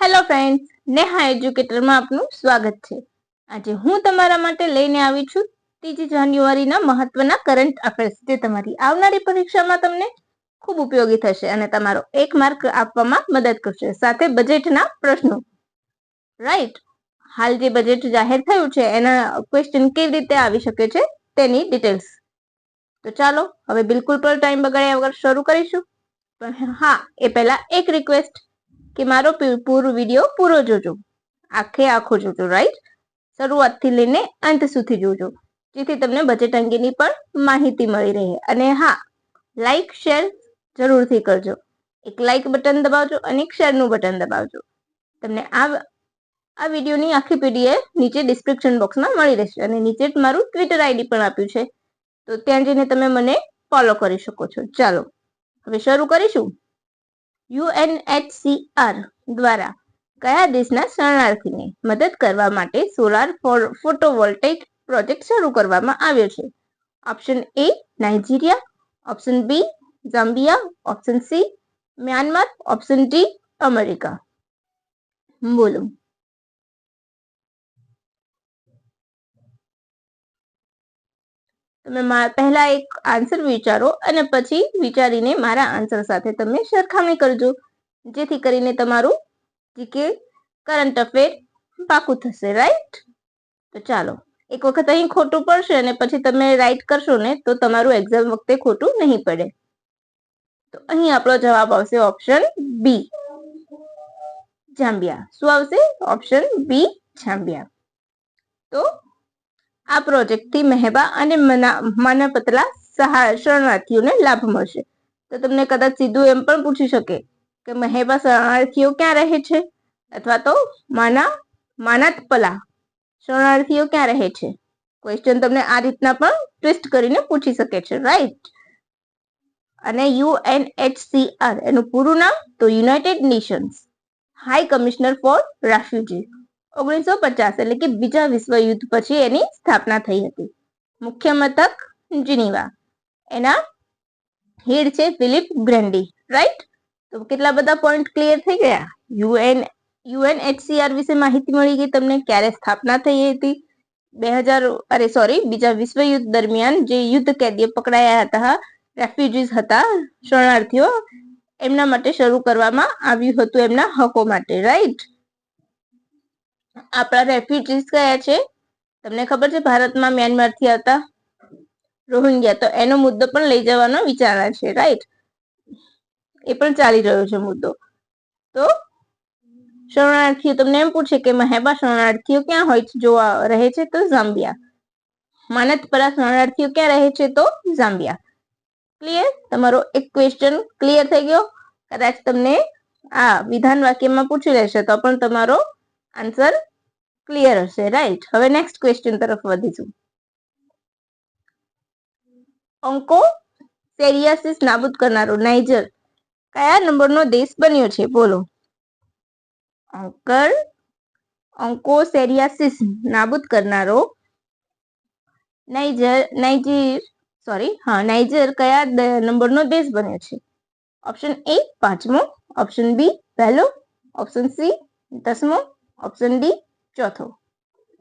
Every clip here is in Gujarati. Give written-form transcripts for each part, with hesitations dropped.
હેલો ફ્રેન્ડ્સ, નેહા એજ્યુકેટરમાં આપનું સ્વાગત છે. આજે હું તમારા માટે લઈને આવી છું 3 જાન્યુઆરીના મહત્વના કરંટ અફેર્સ, જે તમારી આવનારી પરીક્ષામાં તમને ખૂબ ઉપયોગી થશે અને તમારો 1 માર્ક આપવામાં મદદ કરશે. સાથે બજેટના પ્રશ્નો. રાઈટ, હાલ જે બજેટ જાહેર થયું છે એના ક્વેશ્ચન કેવી રીતે આવી શકે છે તેની ડિટેલ્સ. તો ચાલો હવે બિલકુલ પણ ટાઈમ બગાડ્યા વગર શરૂ કરીશું. પણ હા, એ પહેલા એક રિક્વેસ્ટ કે મારો પૂરો વિડીયો પૂરો જોજો, આખો જોજો. રાઈટ, શરૂઆતથી લઈને અંત સુધી જોજો, જેથી તમને બજેટ અંગેની પણ માહિતી મળી રહે. અને હા, લાઈક શેર જરૂરથી કરજો. એક લાઈક બટન દબાવજો અને એક શેરનું બટન દબાવજો. તમને આ વિડીયોની આખી પીડીએફ નીચે ડિસ્ક્રિપ્શન બોક્સમાં મળી રહેશે અને નીચે મારું ટ્વિટર આઈડી પણ આપ્યું છે, તો ત્યાં જઈને તમે મને ફોલો કરી શકો છો. ચાલો હવે શરૂ કરીશું. UNHCR દ્વારા કયા દેશના શરણાર્થીને મદદ કરવા માટે સોલાર ફોટોવોલ્ટેઇક પ્રોજેક્ટ શરૂ કરવામાં આવ્યો છે? Option A Nigeria, option B Zambia, option C Myanmar, option D America. બોલો. તમે પહેલા એક આન્સર વિચારો અને પછી વિચારીને મારા આન્સર સાથે તમે સરખામણી કરજો, જેથી કરીને તમારું જીકે કરંટ અફેર પાકું થશે. રાઈટ, તો ચાલો, એક વખત અહીં ખોટું પડશે અને પછી તમે રાઈટ કરશો ને તો તમારું એક્ઝામ વખતે ખોટું નહીં પડે. તો અહીં આપણો જવાબ આવશે ઓપ્શન બી ઝામ્બિયા. શું આવશે? Option B Zambia. તો આ પ્રોજેક્ટથી મહેબા અને માનાપતલા શરણાર્થીઓને લાભ મળશે. તો તમને કદાચ સીધું એમ પણ પૂછી શકે કે મહેબા શરણાર્થીઓ ક્યાં રહે છે, અથવા તો માનાતપલા શરણાર્થીઓ ક્યાં રહે છે. ક્વેશ્ચન તમને આ રીતના પણ ટ્વિસ્ટ કરીને પૂછી શકે છે. રાઈટ, અને UNHCR એનું પૂરું નામ તો United Nations High Commissioner for Refugee. 1950 એટલે કે બીજા વિશ્વયુદ્ધ પછી એની સ્થાપના થઈ હતી. મુખ્ય મથક જીનીવા. એના હેડ છે ફિલિપ ગ્રેન્ડી. રાઈટ, તો કેટલા બધા પોઈન્ટ ક્લિયર થઈ ગયા. UNHCR વિશે માહિતી મળી ગઈ તમને, ક્યારે સ્થાપના થઈ હતી. બીજા વિશ્વયુદ્ધ દરમિયાન જે યુદ્ધ કેદીઓ પકડાયા હતા, રેફ્યુજીસ હતા, શરણાર્થીઓ, એમના માટે શરૂ કરવામાં આવ્યું હતું, એમના હકો માટે. રાઈટ, આપણા રેફ્યુજીસ કયા છે તમને ખબર છે? ભારતમાં મ્યાનમાર થી હતા રોહિંગ્યા, તો એનો મુદ્દો પણ લઈ જવાનો વિચારણા છે. રાઈટ, એ પણ ચાલી રહ્યો છે મુદ્દો. તો શરણાર્થીઓ તમને એમ પૂછે કે મહેબા શરણાર્થીઓ ક્યાં હોય છે, જોવા રહે છે? તો ઝામ્બિયા. માનતપરા શરણાર્થીઓ ક્યાં રહે છે? તો ઝામ્બિયા. ક્લિયર? તમારો એક ક્વેશ્ચન ક્લિયર થઈ ગયો. કદાચ તમને આ વિધાન વાક્યમાં પૂછી લેશે તો પણ તમારો આન્સર ક્લિયર હશે. રાઈટ, હવે નેક્સ્ટ ક્વેશ્ચન તરફ વધીશું. ઓન્કોસેરિયાસિસ નાબૂદ કરનારો નાઇજર કયા નંબરનો દેશ બન્યો છે? બોલો. ઓન્કોસેરિયાસિસ નાબૂદ કરનારો નાઇજર કયા નંબરનો દેશ બન્યો છે? ઓપ્શન એ 5મો, ઓપ્શન બી 1લો, ઓપ્શન સી 10મો, ઓપ્શન ડી 4થો.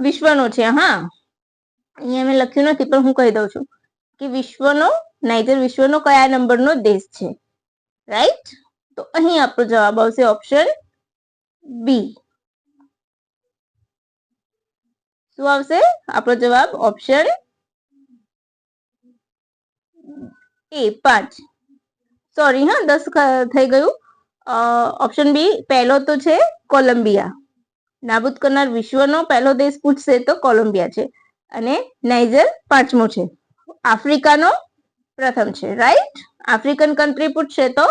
વિશ્વનો છે. હા, અહીંયા મેં લખ્યું નથી પણ હું કહી દઉં છું કે નાઇજર વિશ્વનો કયા નંબરનો દેશ છે. રાઈટ, તો અહીં આપણો જવાબ આવશે ઓપ્શન બી. શું આવશે આપણો જવાબ? Option A 5. સોરી, હા, 10 થઈ ગયું. ઓપ્શન બી પહેલો તો છે કોલંબિયા. નાબૂદ કરનાર વિશ્વનો પહેલો દેશ પૂછશે તો કોલંબિયા છે, અને નાઇજર 5મો છે. આફ્રિકાનો પ્રથમ છે. રાઈટ, આફ્રિકન કન્ટ્રી પૂછશે તો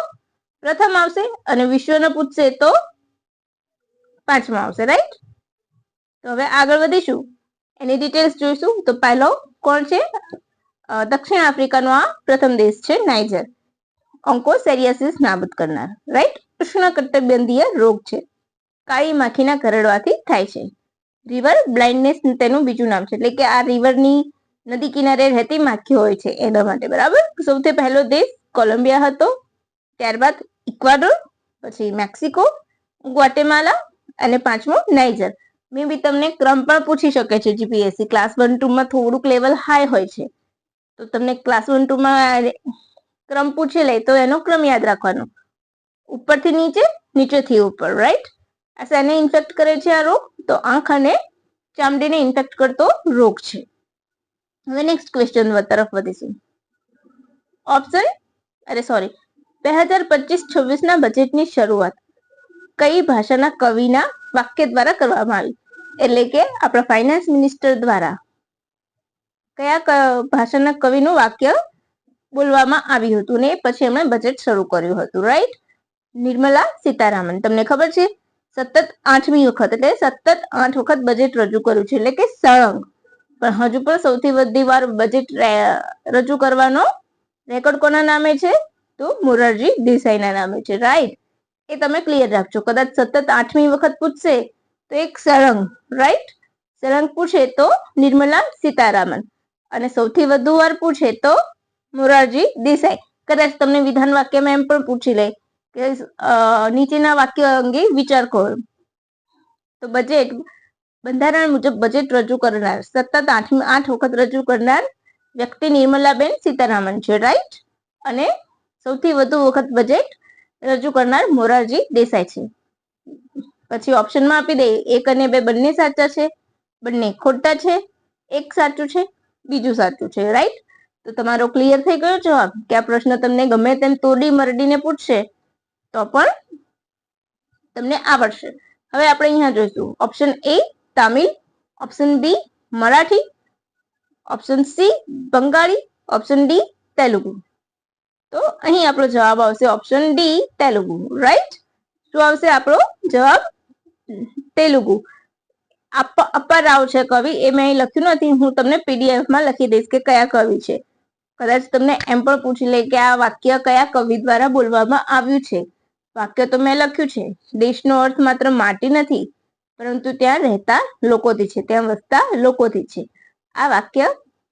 પ્રથમ આવશે અને વિશ્વનો પૂછશે તો 5મો આવશે. રાઈટ, તો હવે આગળ વધીશું, એની ડિટેલ્સ જોઈશું. તો પહેલો કોણ છે? દક્ષિણ આફ્રિકાનો આ પ્રથમ દેશ છે નાઇજર. ઓન્કોસેરિયાસિસ નાબૂદ કરનાર. રાઈટ, ઉષ્ણકટિબંધીય રોગ છે, કાળી માખીના કરડવાથી થાય છે. રિવર બ્લાઇન્ડનેસ તેનું બીજું નામ છે, એટલે કે આ રિવરની નદી કિનારે રહેતી માખી હોય છે એના માટે. બરાબર, સૌથી પહેલો દેશ કોલંબિયા હતો, ત્યારબાદ ઇક્વાડોર, પછી મેક્સિકો, ગ્વાટેમાલા અને પાંચમો નાઇજર. મે બી તમને ક્રમ પણ પૂછી શકે છે જીપીએસસી. ક્લાસ 1-2 માં થોડુંક લેવલ હાઈ હોય છે, તો તમને ક્લાસ 1-2 માં ક્રમ પૂછી લે તો એનો ક્રમ યાદ રાખવાનો, ઉપરથી નીચે, નીચેથી ઉપર, રાઈટ. આ શેને ઇન્ફેક્ટ કરે છે આ રોગ? તો આંખ અને ચામડીને ઇન્ફેક્ટ કરતો રોગ છે. હવે નેક્સ્ટ ક્વેશ્ચન તરફ વધીશું. 2025-26 ના બજેટની શરૂઆત કઈ ભાષાના કવિના વાક્ય દ્વારા કરવામાં આવી? એટલે કે આપણા ફાઇનાન્સ મિનિસ્ટર દ્વારા કયા ભાષાના કવિનું વાક્ય બોલવામાં આવ્યું હતું ને પછી એમણે બજેટ શરૂ કર્યું હતું, રાઈટ? નિર્મલા સીતારામન. તમને ખબર છે સતત 8મી વખત, એટલે સતત 8 વખત બજેટ રજૂ કર્યું છે, એટલે કે સળંગ. પણ હજુ પણ સૌથી વધુ વાર બજેટ રજૂ કરવાનો રેકોર્ડ કોના નામે છે? તો મોરારજી દેસાઈના નામે છે, રાઈટ? એ તમે ક્લિયર રાખજો. કદાચ સતત 8મી વખત પૂછશે તો એક સળંગ, રાઈટ? સળંગ પૂછે તો નિર્મલા સીતારામન, અને સૌથી વધુ વાર પૂછે તો મોરારજી દેસાઈ. કદાચ તમને વિધાન વાક્યમાં એમ પણ પૂછી લે કે નીચેના વાક્ય અંગે વિચાર કરો, તો બજેટ, બંધારણ મુજબ બજેટ રજૂ કરનાર, સતત 8 વખત રજૂ કરનાર વ્યક્તિ નિર્મલાબેન સીતારામન છે, રાઈટ? અને સૌથી વધુ વખત બજેટ રજૂ કરનાર મોરારજી દેસાઈ છે. પછી ઓપ્શનમાં આપી દે 1 અને 2 બંને સાચા છે, બંને ખોટા છે, એક સાચું છે, બીજું સાચું છે, રાઈટ? તો તમારો ક્લિયર થઈ ગયો જવાબ કે આ પ્રશ્ન તમને ગમે તેમ તોડી મરડીને પૂછશે તો પણ તમને આવડશે. હવે આપણે અહીંયા જોઈશું. Option A Tamil, option B Marathi, option C Bengali, option D Telugu. તો અહીં આપણો જવાબ આવશે ઓપ્શન ડી તેલુગુ, રાઈટ? શું આવશે આપણો જવાબ? તેલુગુ. અપ્પા રાવ છે કવિ, એ મેં લખ્યું નથી, હું તમને પીડીએફમાં લખી દઈશ કે કયા કવિ છે. કદાચ તમને એમ પણ પૂછી લે કે આ વાક્ય કયા કવિ દ્વારા બોલવામાં આવ્યું છે. વાક્ય તો મેં લખ્યું છે, દેશનો અર્થ માત્ર માટી નથી પરંતુ ત્યાં રહેતા લોકોથી છે, ત્યાં વસતા લોકોથી છે. આ વાક્ય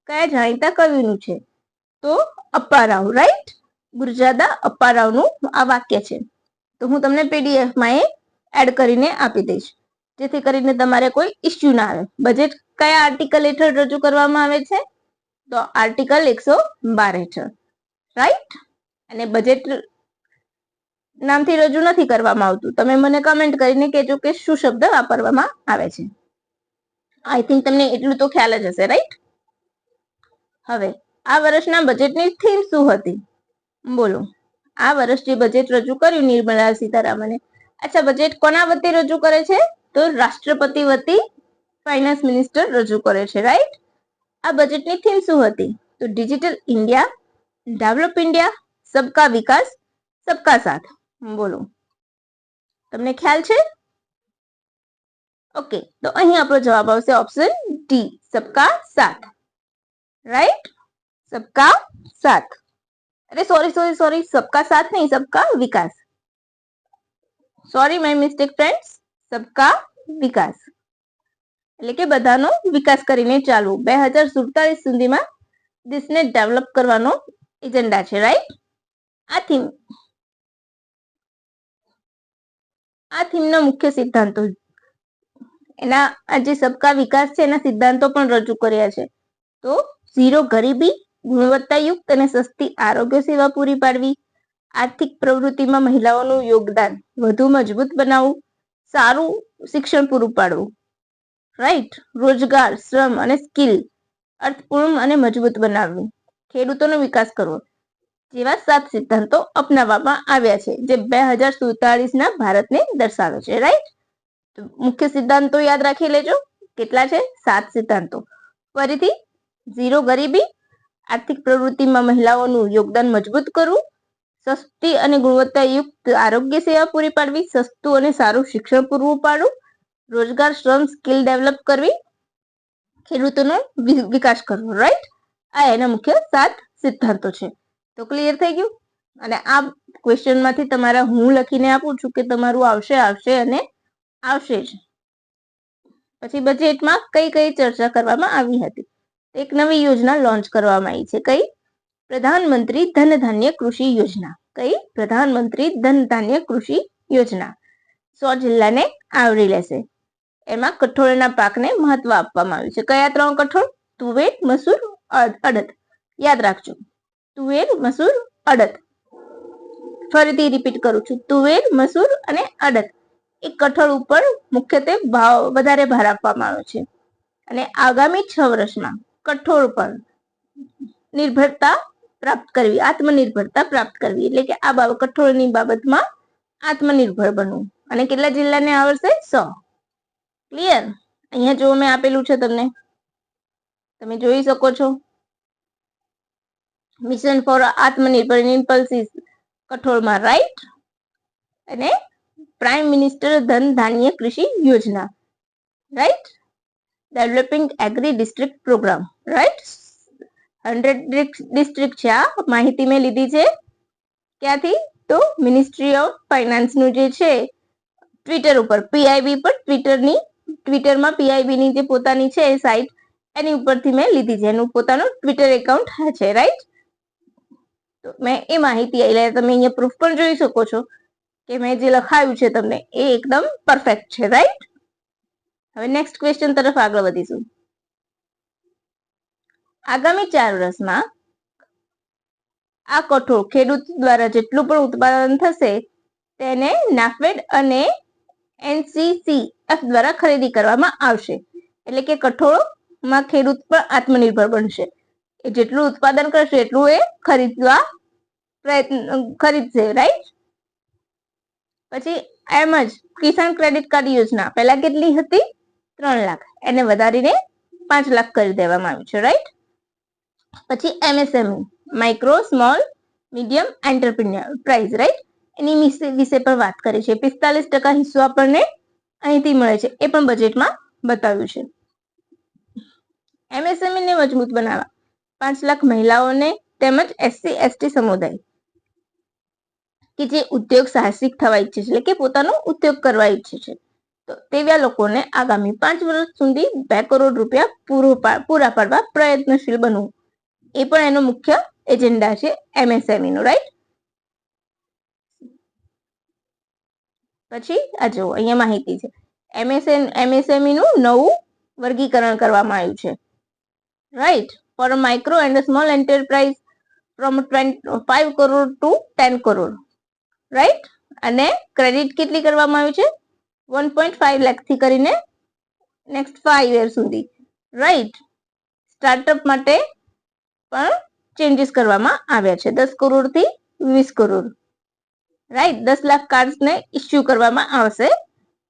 કયા જાણીતા કવિનું છે? તો અપ્પા રાવ, રાઈટ? ગુરજાદા અપ્પા રાવનું આ વાક્ય છે. તો હું તમને પીડીએફમાં એ એડ કરીને આપી દઈશ, જેથી કરીને તમારે કોઈ ઇસ્યુ ના આવે. બજેટ કયા આર્ટિકલ હેઠળ રજૂ કરવામાં આવે છે? તો આર્ટિકલ 112 હેઠળ, રાઈટ? અને બજેટ નામથી રજૂ નથી કરવામાં આવતું. તમે મને કમેન્ટ કરીને કહેજો કે શું શબ્દ વાપરવામાં આવે છે. આઈ થિંક તમને એટલું તો ખ્યાલ જ હશે, રાઈટ? હવે આ વર્ષના બજેટની થીમ શું હતી? બોલો. આ વર્ષ જે બજેટ રજૂ કર્યું નિર્મલા સીતારામને, અચ્છા, બજેટ કોના વતી રજૂ કરે છે? તો રાષ્ટ્રપતિ વતી ફાઇનાન્સ મિનિસ્ટર રજૂ કરે છે, રાઈટ? આ બજેટની થીમ શું હતી? તો ડિજિટલ ઇન્ડિયા, ડેવલપ ઇન્ડિયા, સબકા વિકાસ, સબકા સાથ. બોલો, તમને ખ્યાલ છે? ઓકે, તો અહીં આપણો જવાબ આવશે ઓપ્શન ડી, સબકા સાથ, રાઈટ? સબકા સાથ. અરે સોરી, સબકા સાથ નહીં, સબકા વિકાસ. Sorry, my mistake friends. સબકા વિકાસ એટલે કે બધાનો વિકાસ કરીને ચાલવું. 2047 સુધીમાં દેશને ડેવલપ કરવાનો એજન્ડા છે, રાઈટ? આ થીમના મુખ્ય સિદ્ધાંતો, એના આ જે સબકા વિકાસ છે એના સિદ્ધાંતો પણ રજૂ કર્યા છે. તો 0 ગરીબી, ગુણવત્તાયુક્ત અને સસ્તી આરોગ્ય સેવા પૂરી પાડવી, આર્થિક પ્રવૃત્તિમાં મહિલાઓનું યોગદાન વધુ મજબૂત બનાવવું, સારું શિક્ષણ પૂરું પાડવું, રાઈટ? રોજગાર, શ્રમ અને સ્કિલ અર્થપૂર્ણ અને મજબૂત બનાવવી, ખેડૂતોનો વિકાસ કરવો જેવા 7 સિદ્ધાંતો અપનાવવામાં આવ્યા છે, જે 2047 ભારતને દર્શાવે છે, રાઈટ? મુખ્ય સિદ્ધાંતો યાદ રાખી લેજો. કેટલા છે? 7 સિદ્ધાંતો. ફરીથી, 0 ગરીબી, આર્થિક પ્રવૃત્તિમાં મહિલાઓનું યોગદાન મજબૂત કરવું, સસ્તી અને ગુણવત્તાયુક્ત આરોગ્ય સેવા પૂરી પાડવી, સસ્તું અને સારું શિક્ષણ પૂરું પાડવું, રોજગાર, શ્રમ, સ્કિલ ડેવલપ કરવી, ખેડૂતોનો વિકાસ કરવો, રાઈટ? આ એના મુખ્ય 7 સિદ્ધાંતો છે. તો ક્લિયર થઈ ગયું? અને આ ક્વેશ્ચન માંથી તમારા હું લખીને આપું છું કે તમારું આવશે અને આવશે જ. પછી બજેટમાં કઈ કઈ ચર્ચા કરવામાં આવી હતી? એક નવી યોજના લોન્ચ કરવામાં આવી છે. કઈ? પ્રધાનમંત્રી ધન ધાન્ય કૃષિ યોજના. કઈ? પ્રધાનમંત્રી ધન ધાન્ય કૃષિ યોજના, 100 જિલ્લાને આવરી લેશે. એમાં કઠોળના પાકને મહત્વ આપવામાં આવ્યું છે. કયા 3 કઠોળ? તુવેર, મસૂર, અડદ. યાદ રાખજો, તુવેર, મસૂર, અડદ. ફરીથી રિપીટ કરું છું, તુવેર, મસૂર અને અડદ એ કઠોળ ઉપર મુખ્યત્વે વધારે ભાર આપવામાં આવ્યો છે. અને આગામી 6 વર્ષમાં કઠોળ પર નિર્ભરતા પ્રાપ્ત કરવી, આત્મનિર્ભરતા પ્રાપ્ત કરવી, એટલે કે આ કઠોળની બાબતમાં આત્મનિર્ભર બનવું. અને કેટલા જિલ્લાને આવરશે? 100. ક્લિયર? અહીંયા જો મેં આપેલું છે તમને, તમે જોઈ શકો છો. મિશન ફોર આત્મનિર્ભર ઇમ્પલ્સિસ કઠોળમાં, રાઈટ. અને Prime Minister Dhan Dhaanya Krishi Yojana, right. Developing agri district programme, right. 100 district છે. આ માહિતી મેં લીધી છે ક્યાંથી? તો મિનિસ્ટ્રી ઓફ ફાઇનાન્સ નું જે છે ટ્વિટર ઉપર, પીઆઈબી પર, ટ્વિટરમાં પીઆઈબી ની જે પોતાની છે સાઇટ, એની ઉપરથી મેં લીધી છે. એનું પોતાનું ટ્વિટર એકાઉન્ટ છે, રાઈટ. તો મેં એ માહિતી એટલે તમે અહીંયા પ્રૂફ પણ જોઈ શકો છો કે મેં જે લખાયું છે તમને એ એકદમ પરફેક્ટ છે, રાઈટ. હવે નેક્સ્ટ ક્વેશ્ચન તરફ આગળ વધીશું. આગામી 4 વર્ષમાં આ કઠોળ ખેડૂત દ્વારા જેટલું પણ ઉત્પાદન થશે તેને નાફેડ અને NCCF દ્વારા ખરીદી કરવામાં આવશે. એટલે કે કઠોળમાં ખેડૂત પણ આત્મનિર્ભર બનશે. એ જેટલું ઉત્પાદન કરશે એટલું એ ખરીદશે, રાઈટ. પછી એમ જ કિસાન ક્રેડિટ કાર્ડ યોજના પહેલા કેટલી હતી? 3 લાખ, એને વધારીને 5 લાખ કરી દેવામાં આવ્યું છે, રાઈટ. પછી MSME, micro small medium enterprise, right. એની વિશે પણ વાત કરી છે. 45% હિસ્સો આપણને અહીંથી મળે છે, એ પણ બજેટમાં બતાવ્યું છે. MSME ને મજબૂત બનાવવા 5 લાખ મહિલાઓને તેમજ SC/ST સમુદાય કે જે ઉદ્યોગ સાહસિક થવા ઈચ્છે છે, એટલે કે પોતાનો ઉદ્યોગ કરવા ઈચ્છે છે, તો તેવા લોકોને આગામી 5 વર્ષ સુધી 2 કરોડ રૂપિયા પૂરા પાડવા પ્રયત્નશીલ બનવું, એ પણ એનો મુખ્ય એજન્ડા છે MSME નો, રાઈટ. પછી આ જુઓ અહીંયા માહિતી છે. MSME નું નવું વર્ગીકરણ કરવામાં આવ્યું છે, right. For micro and small enterprise from 5 crore to 10 crore, right. અને ક્રેડિટ કેટલી કરવામાં આવ્યું છે? 1.5 લાખ થી કરીને નેક્સ્ટ 5 યર સુધી, રાઈટ. સ્ટાર્ટઅપ માટે પણ ચેન્જીસ કરવામાં આવ્યા છે. 10 કરોડ થી 20 કરોડ, રાઈટ. 10 લાખ કાર્ડ્સ ને ઇસ્યુ કરવામાં આવશે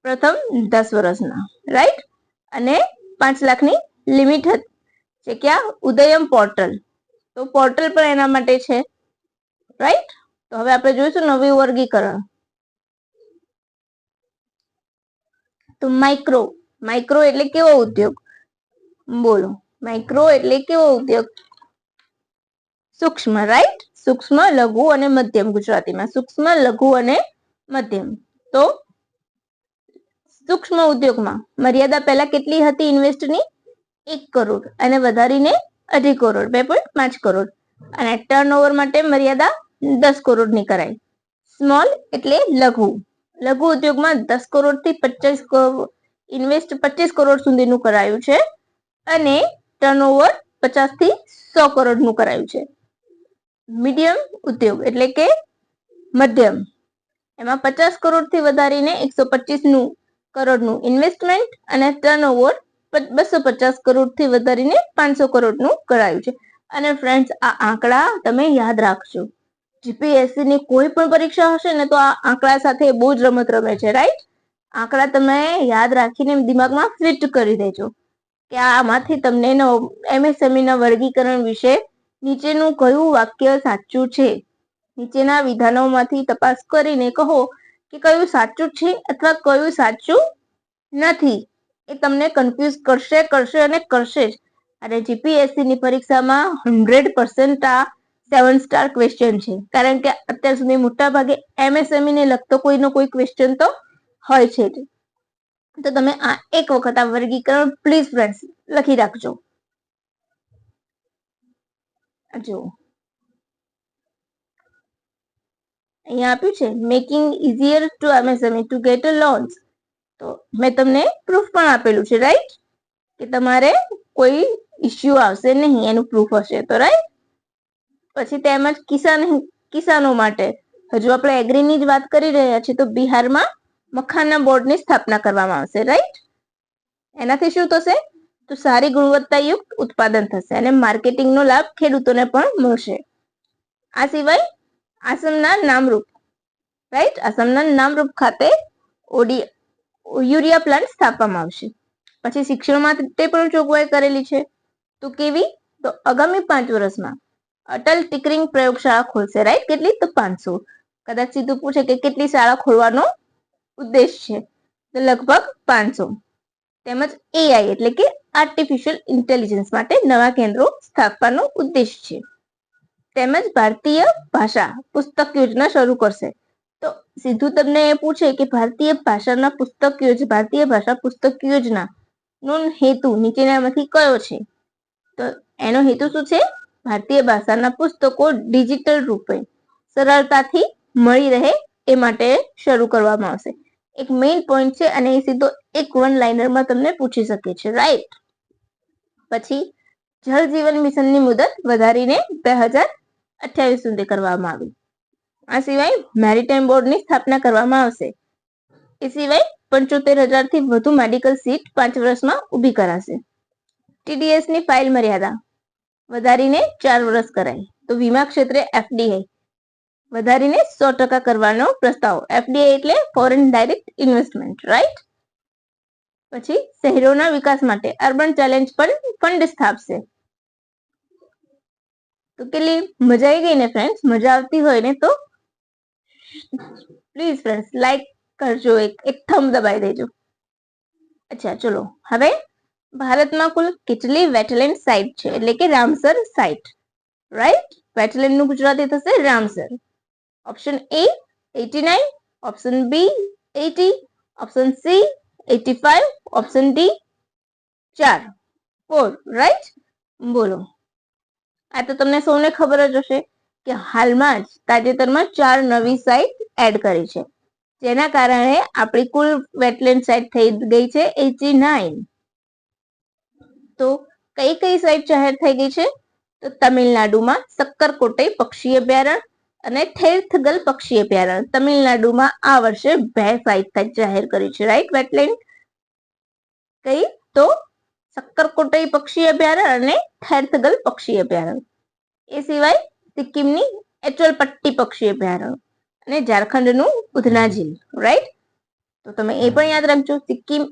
પ્રથમ 10 વર્ષના, રાઈટ. અને 5 લાખની લિમિટ છે ક્યાં? ઉદયમ પોર્ટલ, તો પોર્ટલ પણ એના માટે છે, રાઈટ. તો હવે આપણે જોઈશું નવું વર્ગીકરણ. તો માઇક્રો એટલે કેવો ઉદ્યોગ? બોલો, માઇક્રો એટલે કેવો ઉદ્યોગ? સૂક્ષ્મ, રાઈટ. સૂક્ષ્મ, લઘુ અને મધ્યમ, ગુજરાતીમાં સૂક્ષ્મ, લઘુ અને મધ્યમ. તો સૂક્ષ્મ ઉદ્યોગમાં મર્યાદા પહેલા કેટલી હતી ઇન્વેસ્ટની? 1 કરોડ અને વધારીને 2.5 કરોડ, 2.5 કરોડ. અને ટર્નઓવર માટે મર્યાદા 10 કરોડની કરાઈ. સ્મોલ એટલે લઘુ ઉદ્યોગમાં 10 કરોડ થી 25 કરોડ સુધીનું કરાયું છે. અને ટર્નઓવર 50 થી 100 કરોડનું કરાયું છે. મીડિયમ ઉદ્યોગ એટલે કે મધ્યમ, એમાં 50 કરોડથી વધારીને 125 કરોડનું ઇન્વેસ્ટમેન્ટ અને ટર્નઓવર 250 કરોડથી વધારીને 500 કરોડનું કરાયું છે. અને ફ્રેન્ડ્સ, આ આંકડા તમે યાદ રાખજો. જીપીએસસી ની કોઈ પણ પરીક્ષા હશે ને તો આ આંકડા સાથે બહુ જ રમત રમે છે, રાઈટ. આંકડા તમે યાદ રાખીને દિમાગમાં ફિટ કરી દેજો કે આમાંથી તમને MSME ના વર્ગીકરણ વિશે નીચેનું કયું વાક્ય સાચું છે. નીચેના વિધાનોમાંથી તપાસ કરીને કહો કે કયું સાચું છે અથવા કયું સાચું નથી. એ તમને કન્ફ્યુઝ કરશે અને કરશે જ. અને જીપીએસસી ની પરીક્ષામાં 100% આ 7 સ્ટાર ક્વેશ્ચન છે, કારણ કે અત્યાર સુધી મોટા ભાગે MSME ને લગતો કોઈનો કોઈ ક્વેશ્ચન તો હોય છે જ. તો તમે આ એક વખત આ વર્ગીકરણ પ્લીઝ ફ્રેન્ડ્સ લખી રાખજો. જો અહીંયા આપ્યું છે making easier to MSME to get a loans. તો મેં તમને પ્રૂફ પણ આપેલું છે, રાઈટ, કે તમારે કોઈ ઇસ્યુ આવશે નહીં એનું પ્રૂફ હશે તો, રાઈટ. પછી તેમજ કિસાનો માટે હજુ આપણે એગ્રીની જ વાત કરી રહ્યા છીએ, તો બિહારમાં મખાના બોર્ડની સ્થાપના કરવામાં આવશે, રાઈટ. એનાથી શું થશે? તો સારી ગુણવત્તાયુક્ત ઉત્પાદન થશે અને માર્કેટિંગનો લાભ ખેડૂતોને પણ મળશે. આ સિવાય આસામના નામરૂપ, રાઈટ, આસામના નામરૂપ ખાતે યુરિયા પ્લાન્ટ સ્થાપવામાં આવશે. પછી શિક્ષણ માટે પણ જોગવાઈ કરેલી છે. તો કેવી? તો આગામી 5 વર્ષમાં અટલ ટિકરિંગ પ્રયોગશાળા ખોલશે, રાઈટ. કેટલી? તો 500. કદાચ સીધું પૂછે કે કેટલી શાળા ખોલવાનો ઉદ્દેશ છે, તો લગભગ 500. તેમજ AI એટલે કે આર્ટિફિશિયલ ઇન્ટેલિજન્સ માટે નવા કેન્દ્રો સ્થાપવાનો ઉદ્દેશ છે. તેમજ ભારતીય ભાષા પુસ્તક યોજના શરૂ કરશે. તો સીધું તમને પૂછે કે ભારતીય ભાષા પુસ્તક યોજના નો હેતુ નીચેનામાંથી કયો છે? તો એનો હેતુ શું છે? ભારતીય ભાષાના પુસ્તકો ડિજિટલ રૂપે સરળતાથી મળી રહે એ માટે શરૂ કરવામાં આવશે. એક મેઇન પોઈન્ટ છે અને એ સીધો એક વન લાઇનરમાં તમને પૂછી શકે છે, રાઈટ. પછી જળ જીવન મિશનની મુદત વધારીને 2028 સુધી કરવામાં આવી. આ સિવાય મેરીટાઈમ બોર્ડની સ્થાપના કરવામાં આવશે. એ સિવાય 75,000 થી વધુ મેડિકલ સીટ 5 વર્ષમાં ઊભી કરાશે. TDS ની ફાઇલ મર્યાદા વધારીને 4 વર્ષ કરાય. તો વીમા ક્ષેત્રે FDI વધારીને 100% કરવાનો પ્રસ્તાવ. FDI એટલે ફોરેન ડાયરેક્ટ ઇન્વેસ્ટમેન્ટ, રાઈટ. પછી શહેરોના વિકાસ માટે અર્બન ચેલેન્જ ફંડ સ્થાપશે. તો કેટલી મજા આવી ગઈ ને ફ્રેન્ડ્સ? મજા આવતી હોય ને તો પ્લીઝ ફ્રેન્ડ્સ લાઈક કરજો, એક થંબ દબાઈ દેજો. અચ્છા ચલો, હવે ભારતમાં કુલ કેટલી વેટલેન્ડ સાઇટ છે, એટલે કે રામસર સાઇટ, રાઈટ. વેટલેન્ડ નું ગુજરાતી થશે Ramsar. Option A 89, option B 80, option C 85, option D 4, right. બોલો. આ તો તમને સૌને ખબર જ હશે કે હાલમાં જ તાજેતરમાં 4 નવી સાઇટ એડ કરી છે, જેના કારણે આપણી કુલ વેટલેન્ડ સાઇટ થઈ ગઈ છે 89. તો કઈ કઈ સાઇટ જાહેર થઈ ગઈ છે? તો તમિલનાડુમાં સક્કરકોટઈ પક્ષી અભયારણ્ય અને થેરથગલ પક્ષી અભયારણ્ય. તમિલનાડુમાં આ વર્ષે 2 સાઇટ જાહેર કરી છે, રાઈટ. વેટલેન્ડ કઈ? તો સક્કરકોટઈ પક્ષી અભયારણ્ય અને થેરથગલ પક્ષી અભયારણ્ય. એ સિવાય સિક્કિમની એચોલપટ્ટી પક્ષી અભયારણ્ય અને ઝારખંડનું ઉધના ઝીલ, રાઈટ. તો તમે એ પણ યાદ રાખજો, સિક્કિમ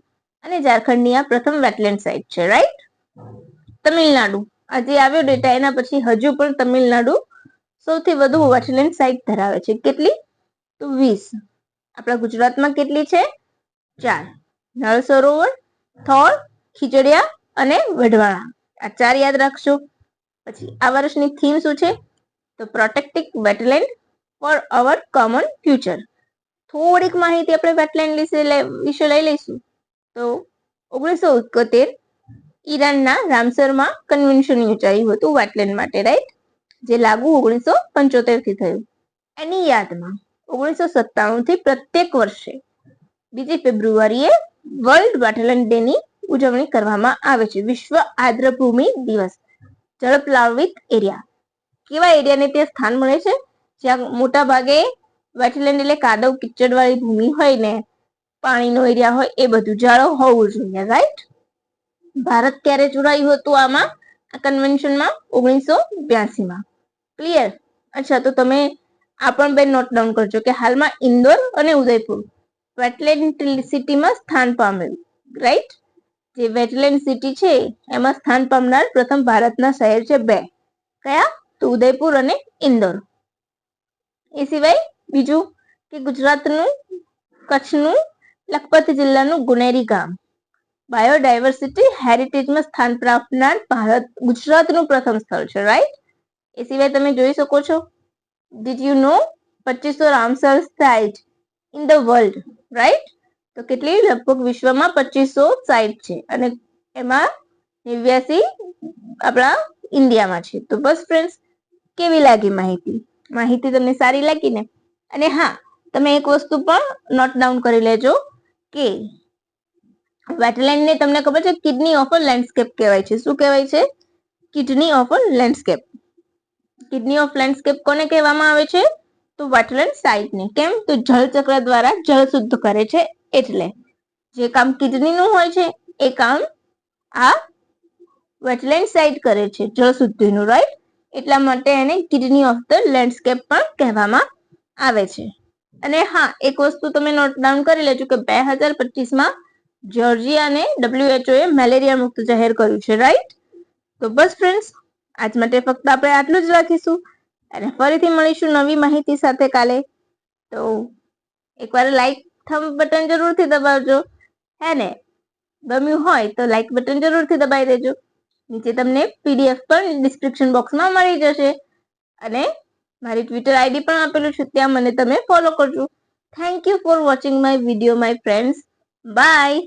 અને ઝારખંડની આ પ્રથમ વેટલેન્ડ સાઇટ છે, રાઈટ. તમિલનાડુ આજે આવ્યો ડેટા, એના પછી હજુ પણ તમિલનાડુ સૌથી વધુ વેટલેન્ડ સાઇટ ધરાવે છે. કેટલી? તો 20. આપણા ગુજરાતમાં કેટલી છે? 4. નળ સરોવર, થોર, ખીચડિયા અને વઢવાણા. આ 4 યાદ રાખશો. પછી આ વર્ષની થીમ શું છે? તો પ્રોટેક્ટિંગ વેટલેન્ડ ફોર અવર કોમન ફ્યુચર. થોડીક માહિતી આપણે વેટલેન્ડ વિશે લઈ લઈશું. તો 1971 ઈરાનના રામસરમાં કન્વેન્શન યોજાયું હતું વેટલેન્ડ માટે, રાઈટ, જે લાગુ 1975 થી થયું. એની યાદમાં 1997 થી પ્રત્યેક વર્ષે 2 ફેબ્રુઆરીએ વર્લ્ડ વેટલેન્ડ ડે ની ઉજવણી કરવામાં આવે છે. વિશ્વ આર્દ્રભૂમિ દિવસ. જળપ્લાવિત એરિયા, કેવા એરિયાને ત્યાં સ્થાન મળે છે જ્યાં મોટા ભાગે વેટલેન્ડ એટલે કાદવ કિચડ વાળી ભૂમિ હોય ને પાણીનો એરિયા હોય, એ બધું જળ હોવું જોઈએ, રાઈટ. ભારત ક્યારે જોડાયું હતું આમાં, આ કન્વેન્શનમાં? 1982માં. ક્લિયર? અચ્છા, તો તમે આ પણ બે નોટ ડાઉન કરજો કે હાલમાં ઇન્દોર અને ઉદયપુર વેટલેન્ડ સિટીમાં સ્થાન પામેલું, રાઈટ. જે વેટલેન્ડ સિટી છે એમાં સ્થાન પામનાર પ્રથમ ભારતના શહેર છે 2. કયા? તો ઉદયપુર અને ઇન્દોર. એ સિવાય બીજું કે ગુજરાતનું કચ્છનું લખપત જિલ્લાનું ગુનેરી ગામ બાયોડાયવર્સિટી હેરિટેજમાં સ્થાન પામનાર ગુજરાતનું પ્રથમ સ્થળ છે, રાઈટ. એ સિવાય તમે જોઈ શકો છો, did you know 2500 Ramsar site in the world, right. તો કેટલી? લગભગ વિશ્વમાં 2500 સાઇટ છે અને એમાં 89 આપણા ઇન્ડિયામાં છે. તો બસ ફ્રેન્ડ્સ, કેવી લાગી માહિતી? માહિતી તમને સારી લાગી ને? અને હા, તમે એક વસ્તુ પણ નોટ ડાઉન કરી લેજો કે વેટલેન્ડ ને તમને ખબર છે કિડની ઓફ અ લેન્ડસ્કેપ કહેવાય છે. શું કહેવાય છે? Kidney of a landscape. Kidney of landscape કોને કહેવામાં આવે છે? તો વેટલેન્ડ સાઇટને. કેમ? તો જળચક્ર દ્વારા જળ શુદ્ધ કરે છે એટલે. જે કામ કિડની નું હોય છે એ કામ આ વેટલેન્ડ સાઇટ કરે છે જળ શુદ્ધિનું, રાઈટ? એટલા માટે એને કિડની ઓફ ધ લેન્ડસ્કેપ પણ કહેવામાં આવે છે. અને હા, એક વસ્તુ તમે નોટ ડાઉન કરી લેજો કે 2025માં જોર્જિયાને WHO એ મેલેરિયા મુક્ત જાહેર કર્યું છે, રાઈટ? તો બસ ફ્રેન્ડ્સ, આજ માટે ફક્ત આપણે આટલું જ રાખીશું અને ફરીથી મળીશું નવી માહિતી સાથે કાલે. તો એકવાર લાઈક બટન જરૂરથી દબાવજો, હે ને? ગમ્યું હોય તો લાઈક બટન જરૂરથી દબાવી દેજો. નીચે તમને PDF પણ ડિસ્ક્રિપ્શન બોક્સમાં મળી જશે અને મારી ટ્વિટર આઈડી પણ આપેલું છે, ત્યાં મને તમે ફોલો કરજો. Thank you for watching my video my friends. By.